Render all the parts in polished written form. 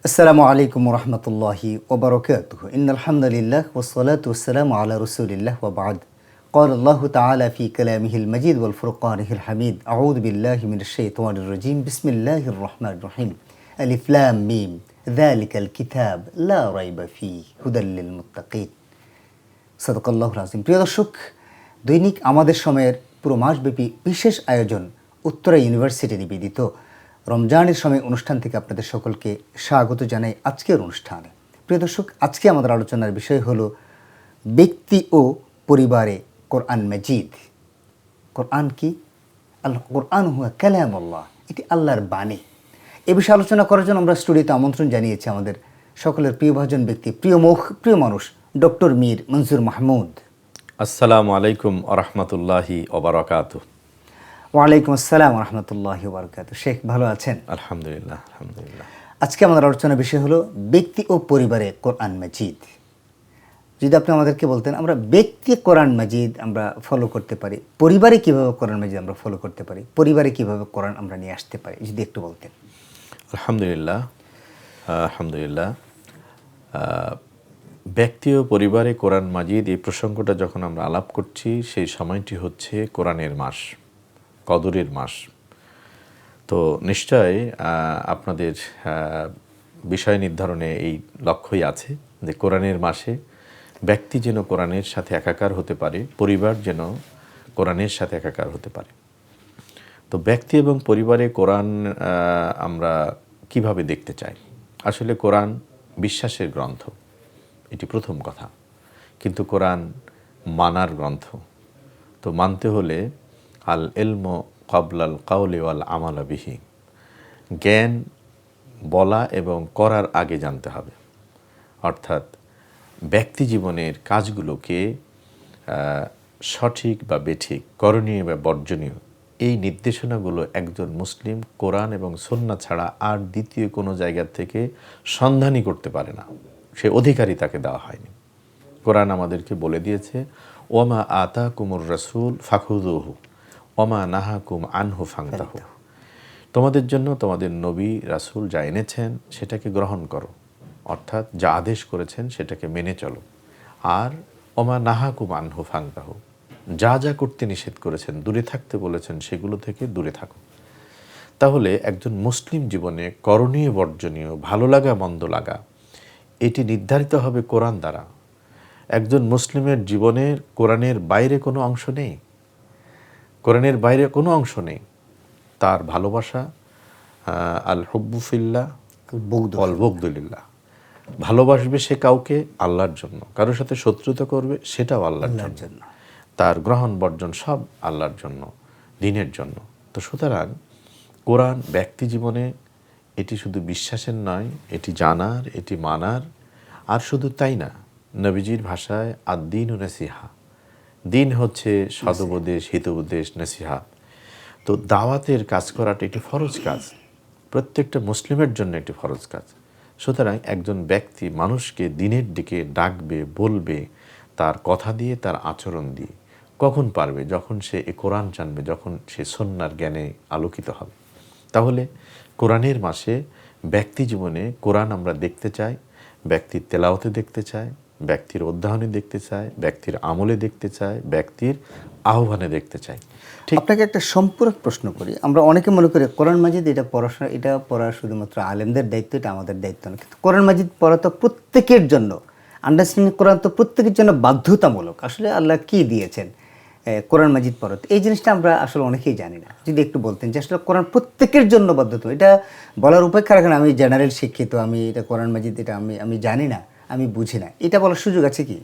আসসালামু আলাইকুম রহমতুল্লাহি ওবরকাতুহু ইন্নাল হামদুলিল্লাহ ওয়াসসালাতু ওয়াসসালামু আলা রাসূলিল্লাহ ওয়া বা'দ قال الله تعالى في كلامه المجيد والفرقانه الحميد أعوذ بالله من الشيطان الرجيم بسم الله الرحمن الرحيم ألف لام ميم ذلك الكتاب لا ريب فيه هدى للمتقين সাদাকাল্লাহুল আযীম। প্রিয় দর্শক, দৈনিক আমাদের সময়ের পুরো মাসব্যাপী বিশেষ আয়োজন উত্তরা ইউনিভার্সিটি নিবেদিত রমজানের সময় অনুষ্ঠান থেকে আপনাদের সকলকে স্বাগত জানাই আজকের অনুষ্ঠানে। প্রিয় দর্শক, আজকে আমাদের আলোচনার বিষয় হলো ব্যক্তি ও পরিবারে কোরআন মাজিদ। কোরআন কি? কোরআন হুয়া কালামুল্লাহ, এটি আল্লাহর বাণী। এ বিষয়ে আলোচনা করার জন্য আমরা স্টুডিওতে আমন্ত্রণ জানিয়েছি আমাদের সকলের প্রিয়ভাজন ব্যক্তি, প্রিয় মানুষ ডক্টর মীর মনসুর মাহমুদ। আসসালামু আলাইকুম আরহামতুল্লাহি ওবারাকাতুহু। ওয়ালাইকুম আসসালাম রহমতুল্লাহি ওবারাকাতুহু। শেখ, ভালো আছেন? আলহামদুলিল্লাহ আলহামদুলিল্লাহ। আজকে আমাদের আলোচনার বিষয় হলো ব্যক্তি ও পরিবারে কোরআন মাজিদ। যদি আপনি আমাদেরকে বলতেন আমরা ব্যক্তি কোরআন মাজিদ আমরা ফলো করতে পারি, পরিবারে কিভাবে কোরআন মাজিদ আমরা ফলো করতে পারি, পরিবারে কিভাবে কোরআন আমরা নিয়ে আসতে পারি, যদি একটু বলতেন। আলহামদুলিল্লাহ আলহামদুলিল্লাহ। ব্যক্তি ও পরিবারে কোরআন মাজিদ এই প্রসঙ্গটা যখন আমরা আলাপ করছি, সেই সময়টি হচ্ছে কোরআনের মাস, কদরের মাস। তো নিশ্চয় আপনাদের বিষয় নির্ধারণে এই লক্ষ্যই আছে যে কোরআনের মাসে ব্যক্তি যেন কোরআনের সাথে একাকার হতে পারে, পরিবার যেন কোরআনের সাথে একাকার হতে পারে। তো ব্যক্তি এবং পরিবারে কোরআন আমরা কিভাবে দেখতে চাই? আসলে কোরআন বিশ্বাসের গ্রন্থ, এটি প্রথম কথা, কিন্তু কোরআন মানার গ্রন্থ। তো মানতে হলে আল ইলমু ক্বাবলাল কাওলি ওয়াল আমালা বিহি, জ্ঞান বলা এবং করার আগে জানতে হবে। অর্থাৎ ব্যক্তি জীবনের কাজগুলোকে সঠিক বা বেঠিক, করণীয় বা বর্জনীয়, এই নির্দেশনাগুলো একজন মুসলিম কোরআন এবং সুন্নাহ ছাড়া আর দ্বিতীয় কোনো জায়গা থেকে সন্ধানই করতে পারে না, সে অধিকারই তাকে দেওয়া হয়নি। কোরআন আমাদেরকে বলে দিয়েছে, ওমা আতাকুমুর রাসূল ফাখুযুহু ওমা নাহাকুম আনহু ফান্তাহু। তোমাদের জন্য তোমাদের নবী রাসূল যা এনেছেন সেটাকে গ্রহণ করো, অর্থাৎ যা আদেশ করেছেন সেটাকে মেনে চলো, আর ওমা নাহাকুম আনহু ফান্তাহু, যা যা করতে নিষেধ করেছেন, দূরে থাকতে বলেছেন, সেগুলো থেকে দূরে থাকো। তাহলে একজন মুসলিম জীবনে করণীয় বর্জনীয়, ভালো লাগা মন্দ লাগা, এটি নির্ধারিত হবে কোরআন দ্বারা। একজন মুসলিমের জীবনের কোরআনের বাইরে কোনো অংশ নেই, কোরআনের বাইরে কোনো অংশ নেই। তার ভালোবাসা আল হুব্বু ফিল্লাহ ওয়াল বুগদুলিল্লাহ, ভালোবাসবে সে কাউকে আল্লাহর জন্য, কারোর সাথে শত্রুতা করবে সেটাও আল্লাহর জন্য, তার গ্রহণ বর্জন সব আল্লাহর জন্য, দ্বীনের জন্য। তো সুতরাং কোরআন ব্যক্তি জীবনে এটি শুধু বিশ্বাসের নয়, এটি জানার, এটি মানার। আর শুধু তাই না, নবীজির ভাষায় আদ-দীন ও নাসিহা, দিন হচ্ছে সদুপদেশ, হিতোপদেশ, নসিহা। তো দাওয়াতের কাজ করাটা একটি ফরজ কাজ, প্রত্যেকটা মুসলিমের জন্য একটি ফরজ কাজ। সুতরাং একজন ব্যক্তি মানুষকে দিনের দিকে ডাকবে, বলবে তার কথা দিয়ে, তার আচরণ দিয়ে। কখন পারবে? যখন সে এ কোরআন জানবে, যখন সে সুন্নাহর জ্ঞানে আলোকিত হবে। তাহলে কোরআনের মাসে ব্যক্তি জীবনে কোরআন আমরা দেখতে চাই, ব্যক্তির তেলাওয়াতে দেখতে চাই, ব্যক্তির অধ্যয়নে দেখতে চাই, ব্যক্তির আমলে দেখতে চাই, ব্যক্তির আহ্বানে দেখতে চাই। আপনাকে একটা সম্পূরক প্রশ্ন করি। আমরা অনেকে মনে করি কোরআন মাজিদ এটা পড়াশোনা, এটা পড়া শুধুমাত্র আলেমদের দায়িত্ব, এটা আমাদের দায়িত্ব না। কিন্তু কোরআন মাজিদ পড়া তো প্রত্যেকের জন্য, আন্ডারস্ট্যান্ডিং কোরআন তো প্রত্যেকের জন্য বাধ্যতামূলক। আসলে আল্লাহ কি দিয়েছেন কোরআন মাজিদ পড়াতে, এই জিনিসটা আমরা আসলে অনেকেই জানি না। যদি একটু বলতেন যে আসলে কোরআন প্রত্যেকের জন্য বাধ্যতামূলক, এটা বলার উপেক্ষা রাখেন আমি জেনারেল শিক্ষিত, আমি এটা কোরআন মাজিদ এটা আমি জানি না, আমি বুঝি না, এটা বলার সুযোগ আছে কি?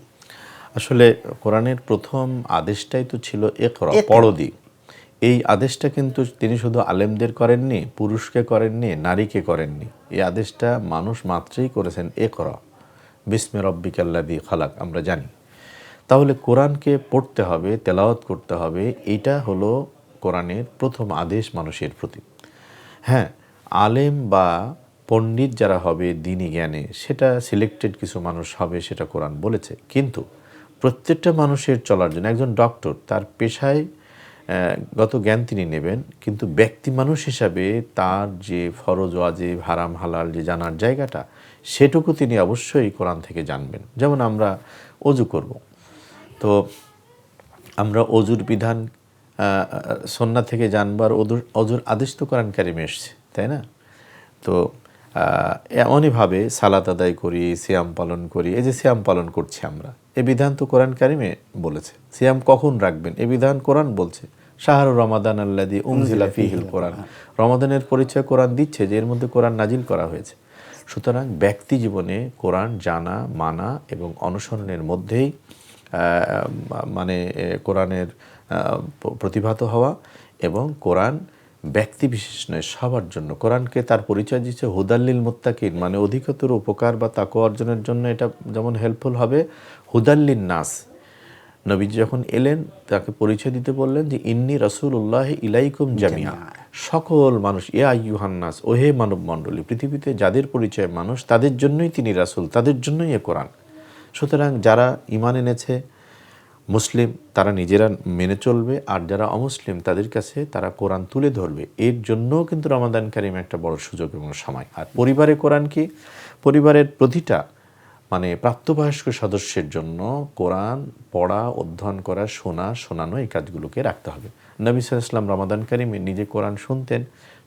আসলে কোরআনের প্রথম আদেশটাই তো ছিল ইকরা, পড়ো। এই আদেশটা কিন্তু তিনি শুধু আলেমদের করেননি, পুরুষকে করেননি, নারীকে করেননি। এই আদেশটা মানুষ মাত্রই করেছেন, ইকরা বিস্মি রব্বিকাল্লাযী খালাক, আমরা জানি। তাহলে কোরআনকে পড়তে হবে, তেলাওয়াত করতে হবে, এটা হলো কোরআনের প্রথম আদেশ মানুষের প্রতি। হ্যাঁ, আলেম বা পণ্ডিত যারা হবে দ্বীনি জ্ঞানে, সেটা সিলেক্টেড কিছু মানুষ হবে, সেটা কোরআন বলেছে। কিন্তু প্রত্যেকটা মানুষের চলার জন্য, একজন ডক্টর তার পেশায় গত জ্ঞান তিনি নেবেন, কিন্তু ব্যক্তি মানুষ হিসাবে তার যে ফরজ ওয়াজিব হারাম হালাল যে জানার জায়গাটা, সেটুকু তিনি অবশ্যই কোরআন থেকে জানবেন। যেমন আমরা অজু করব, তো আমরা অজুর বিধান সুন্নাহ থেকে জানবার অজুর আদেশ তো কোরআন কারিমে এসেছে, তাই না? তো এমনইভাবে সালাত আদায় করি, সিয়াম পালন করি। এই যে সিয়াম পালন করছি আমরা, এ বিধান তো কোরআন কারিমে বলেছে। সিয়াম কখন রাখবেন এ বিধান কোরআন বলছে। শাহরু রমাদান আল্লাযী উনজিলা ফীহিল কোরআন, রমাদানের পরিচয় কোরআন দিচ্ছে যে এর মধ্যে কোরআন নাজিল করা হয়েছে। সুতরাং ব্যক্তি জীবনে কোরআন জানা, মানা এবং অনুসরণের মধ্যেই মানে কোরআনের প্রতিভাত হওয়া, এবং কোরআন ব্যক্তি বিশেষ নয়, সবার জন্য। কোরআনকে তার পরিচয় দিচ্ছে হুদাল্লিল মুত্তাকিন, মানে অধিকতর উপকার বা তাকওয়া অর্জনের জন্য এটা যেমন হেল্পফুল হবে, হুদাল্লিন নাস। নবীজি যখন এলেন তাকে পরিচয় দিতে বললেন যে ইন্নী রাসূলুল্লাহি ইলাইকুম জামিয়া, সকল মানুষ, ইয়া আইয়ুহান নাস, ওহে মানব মণ্ডলী, পৃথিবীতে যাদের পরিচয় মানুষ তাদের জন্যই তিনি রাসূল, তাদের জন্যই এ কোরআন। সুতরাং যারা ঈমান এনেছে মুসলিম তারা নিজেরা মেনে চলবে, আর যারা অমুসলিম তাদের কাছে তারা কোরআন তুলে ধরবে। এর জন্যও কিন্তু রমাদান কারিম একটা বড় সুযোগ এবং সময়। আর পরিবারে কোরআন কি? পরিবারের প্রতিটা মানে প্রাপ্তবয়স্ক সদস্যের জন্য কোরআন পড়া, অধ্যয়ন করা, শোনানো এই কাজগুলোকে রাখতে হবে। নবী সাল্লাল্লাহু আলাইহি ওয়াসাল্লাম রমাদান কারিমে নিজে কোরআন শুনতেন,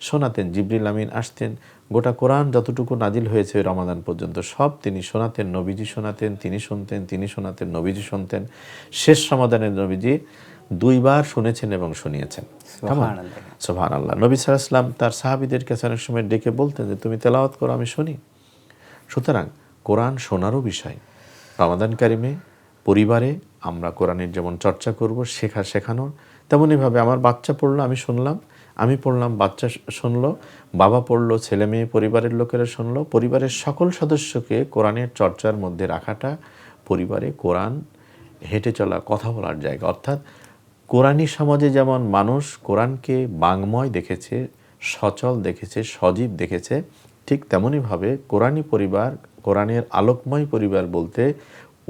শোনাতেন। জিবরিল আমিন আসতেন, গোটা কোরআন যতটুকু নাজিল হয়েছে রমাদান পর্যন্ত সব তিনি শোনাতেন, নবীজি শোনাতেন, তিনি শুনতেন, তিনি শোনাতেন, নবীজি শুনতেন। শেষ রমাদানের নবীজি 2 বার শুনেছেন এবং শুনিয়েছেন। সুবহানাল্লাহ। নবী সাল্লাল্লাহু আলাইহি ওয়াসাল্লাম তার সাহাবীদের কাছে অনেক সময় ডেকে বলতেন যে তুমি তেলাওয়াত করো, আমি শুনি। সুতরাং কোরআন শোনারও বিষয়। রমাদান কারিমে পরিবারে আমরা কোরআনের যেমন চর্চা করব, শেখানোর, তেমনইভাবে আমার বাচ্চা পড়লো, আমি শুনলাম, আমি পড়লাম, বাচ্চা শুনলো, বাবা পড়লো, ছেলে মেয়ে পরিবারের লোকেরা শুনলো। পরিবারের সকল সদস্যকে কোরআনের চর্চার মধ্যে রাখাটা পরিবারে কোরআন হেঁটে চলা, কথা বলার জায়গা। অর্থাৎ কোরআনী সমাজে যেমন মানুষ কোরআনকে বাংময় দেখেছে, সচল দেখেছে, সজীব দেখেছে, ঠিক তেমনইভাবে কোরআনী পরিবার, কোরআনের আলোকময় পরিবার বলতে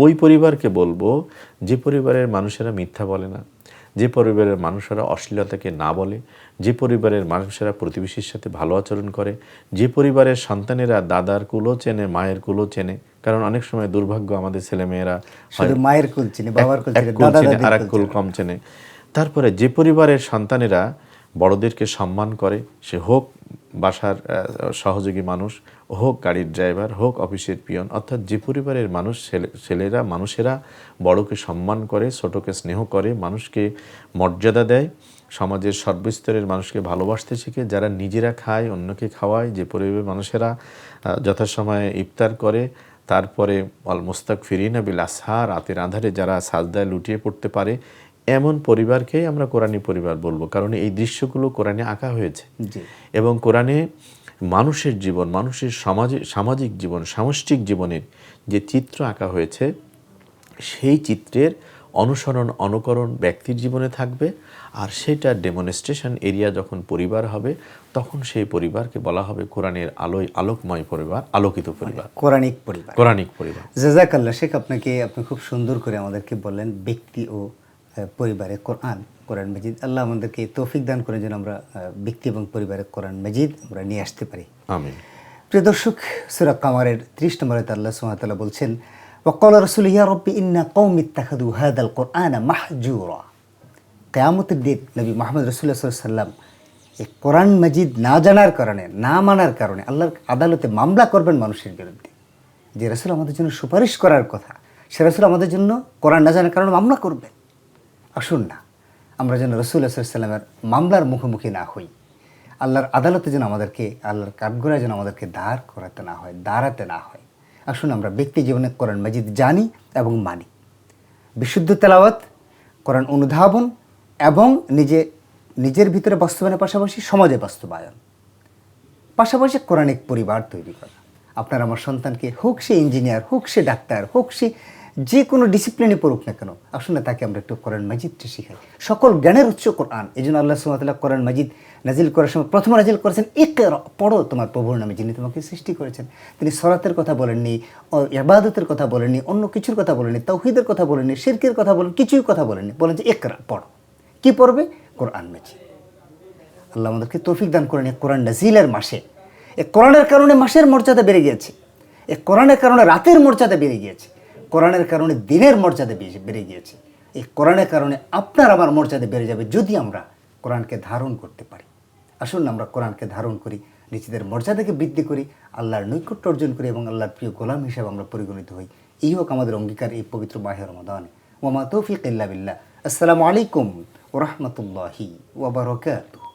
ওই পরিবারকে বলবো যে পরিবারের মানুষেরা মিথ্যা বলে না, যে পরিবারের মানুষেরা অশ্লীলতাকে না বলে, যে পরিবারের মানুষেরা প্রতিবেশীর সাথে ভালো আচরণ করে, যে পরিবারের সন্তানেরা দাদার কুলও চেনে, মায়ের কুলও চেনে। কারণ অনেক সময় দুর্ভাগ্য আমাদের ছেলেমেয়েরা মায়ের কুল চেনে, বাবার কুল চেনে, আর এক কুল কম চেনে। তারপরে যে পরিবারের সন্তানেরা বড়দেরকে সম্মান করে, সে হোক বাসার সহযোগী মানুষ, হোক গাড়ির ড্রাইভার, হোক অফিসের পিয়ন, অর্থাৎ যে পরিবারের মানুষেরা বড়কে সম্মান করে, ছোটকে স্নেহ করে, মানুষকে মর্যাদা দেয়, সমাজের সর্বস্তরের মানুষকে ভালোবাসতে শিখে, যারা নিজেরা খায় অন্যকে খাওয়ায়, যে পরিবারের মানুষেরা যথাসময়ে ইফতার করে, তারপরে আল মুস্তাগফিরিনা বিল আসহার, রাতের আঁধারে যারা সাজদায় লুটিয়ে পড়তে পারে, এমন পরিবারকেই আমরা কোরআনী পরিবার বলবো। কারণ এই দৃশ্যগুলো কোরআনে আঁকা হয়েছে, এবং কোরআনে মানুষের জীবন, মানুষের সামাজিক জীবন, সামষ্টিক জীবনের যে চিত্র আঁকা হয়েছে, সেই চিত্রের অনুকরণ ব্যক্তির জীবনে থাকবে। আর সেটা ডেমনস্ট্রেশন এরিয়া যখন পরিবার হবে, তখন সেই পরিবারকে বলা হবে কোরআনের আলোকময় পরিবার, আলোকিত পরিবার, কোরআনিক পরিবার। জাযাকাল্লাহ শেখ, আপনি খুব সুন্দর করে আমাদেরকে বললেন ব্যক্তি ও পরিবারে কোরআন মাজিদ। আল্লাহ আমাদেরকে তৌফিক দান করেন যেন আমরা ব্যক্তি এবং পরিবারে কোরআন মাজিদ আমরা নিয়ে আসতে পারি। আমিন। প্রিয় দর্শক, সূরা কামারের 30 নম্বরে আল্লাহ সুবহানাহু ওয়া তাআলা বলছেন, ওয়াকাল রাসূল ইয়া রাব্বি ইন্না কওমি ইত্তাখাযু হাযাল কুরআনা মাহজুরা। কিয়ামতের দিন নবী মুহাম্মদ রাসূলুল্লাহ সাল্লাল্লাহু আলাইহি ওয়াসাল্লাম এই কোরআন মাজিদ না জানার কারণে, না মানার কারণে আল্লাহর আদালতে মামলা করবেন মানুষের বিরুদ্ধে। যে রাসূল আমাদের জন্য সুপারিশ করার কথা, সে রাসূল আমাদের জন্য কোরআন না জানার কারণে মামলা করবেন। আসুন না আমরা যেন রাসূলুল্লাহ সাল্লাল্লাহু আলাইহি ওয়াসাল্লামের মামলার মুখোমুখি না হই। আল্লাহর আদালতে যেন আমাদেরকে, আল্লাহর কাঠগড়ায় যেন আমাদেরকে দাঁড়াতে না হয়। আসুন আমরা ব্যক্তি জীবনে কোরআন মাজিদ জানি এবং মানি। বিশুদ্ধ তেলাওয়াত, কোরআন অনুধাবন এবং নিজের ভিতরে বাস্তবায়নের পাশাপাশি সমাজে বাস্তবায়ন, পাশাপাশি কোরআনিক পরিবার তৈরি করা। আপনার আমার সন্তানকে, হোক সে ইঞ্জিনিয়ার, হোক সে ডাক্তার, হোক সে যে কোনো ডিসিপ্লিনে পড়ুক না কেন, আসুন না তাকে আমরা একটু কোরআন মাজিদটা শিখাই। সকল জ্ঞানের উৎস কোরআন। এই জন্য আল্লাহ সুবহানাহু ওয়া তাআলা কোরআন মাজিদ নাজিল করার সময় প্রথমে নাজিল করেছেন ইকরা, পড়ো তোমার প্রভুর নামে যিনি তোমাকে সৃষ্টি করেছেন। তিনি সলাতের কথা বলেননি, ইবাদতের কথা বলেননি, অন্য কিছুর কথা বলেননি, তাওহীদের কথা বলেননি, শিরকের কথা বলেন, কিছুই কথা বলেননি। বলেন যে ইকরা, পড়ো। কি পড়বে? কোরআন মাজিদ। আল্লাহ আমাদেরকে তৌফিক দান করেন। এই কোরআন নাজিলের মাসে, এই কোরআনের কারণে মাসের মর্যাদা বেড়ে গিয়েছে, এই কোরআনের কারণে রাতের মর্যাদা বেড়ে গিয়েছে, কোরআনের কারণে দিনের মর্যাদা বেড়ে গিয়েছে। এই কোরআনের কারণে আপনার আমার মর্যাদা বেড়ে যাবে যদি আমরা কোরআনকে ধারণ করতে পারি। আসুন আমরা কোরআনকে ধারণ করি, নিজেদের মর্যাদাকে বৃদ্ধি করি, আল্লাহর নৈকট্য অর্জন করি এবং আল্লাহর প্রিয় গোলাম হিসেবে আমরা পরিগণিত হই। এই হোক আমাদের অঙ্গীকার এই পবিত্র মাহে রমাদানে। ওয়া মা তৌফিক ইল্লা বিল্লাহ। আসসালামু আলাইকুম ওয়া রাহমাতুল্লাহি ওয়া বারাকাতুহু।